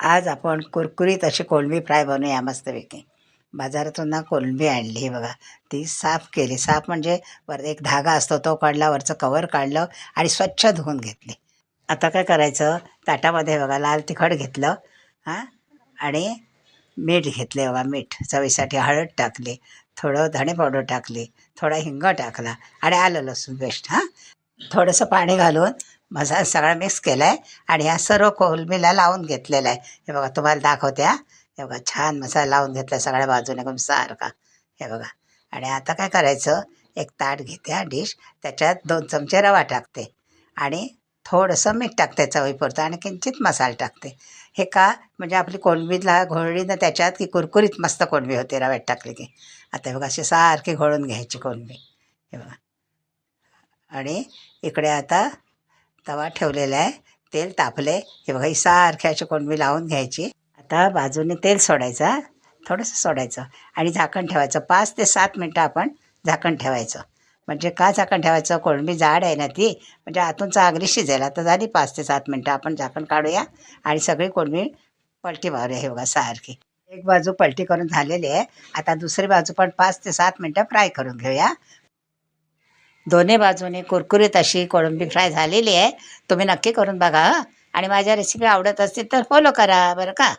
आज आपण कुरकुरीत अशी कोळंबी फ्राय बनवूया मस्तपैकी. बाजारातून ना कोळंबी आणली हे बघा. ती साफ केली. साफ म्हणजे वर एक धागा असतो तो काढला, वरचं कवर काढलं आणि स्वच्छ धुवून घेतली. आता काय करायचं, ताटामध्ये बघा लाल तिखट घेतलं हां, आणि मीठ घेतले बघा. मीठ चवीसाठी, हळद टाकली, थोडं धणे पावडर टाकली, थोडा हिंग टाकला आणि आलं लसूण पेस्ट थोडंसं पाणी घालून मसाला सगळा मिक्स केला आहे आणि ह्या सर्व कोळंबीला लावून घेतलेला आहे. हे बघा तुम्हाला दाखवते हे बघा छान मसाला लावून घेतला सगळ्या बाजूने एकदम सारखा. हे बघा. आणि आता काय करायचं, एक ताट घेते डिश, त्याच्यात 2 चमचे रवा टाकते आणि थोडंसं मीठ टाकते चवीपुरतं आणि किंचित मसाला टाकते. हे का म्हणजे आपली कोळंबीला घोळली ना त्याच्यात की कुरकुरीत मस्त कोळंबी होते रव्यात टाकली की. आता हे बघा अशी सारखी घोळून घ्यायची कोळंबी. हे बघा. आणि इकडे आता तवा ठेवलेला आहे, तेल तापले. हे बघा ही सारखी अशी कोळंबी लावून घ्यायची. आता बाजूने तेल सोडायचं, थोडंसं सोडायचं आणि झाकण ठेवायचं. 5 ते 7 मिनटं आपण झाकण ठेवायचं. म्हणजे का झाकण ठेवायचं, कोळंबी जाड आहे ना ती, म्हणजे आतून चांगली शिजेल. आता झाली 5 ते 7 मिनटं, आपण झाकण काढूया आणि सगळी कोळंबी पलटी मारूया. हे बघा सारखी एक बाजू पलटी करून झालेली आहे. आता दुसरी बाजू पण 5 ते 7 मिनटं फ्राय करून घेऊया. दोन्ही बाजूने कुरकुरीत अशी कोळंबी फ्राय झालेली आहे. तुम्ही नक्की करून बघा आणि माझ्या रेसिपी आवडत असतील तर फॉलो करा बरं का.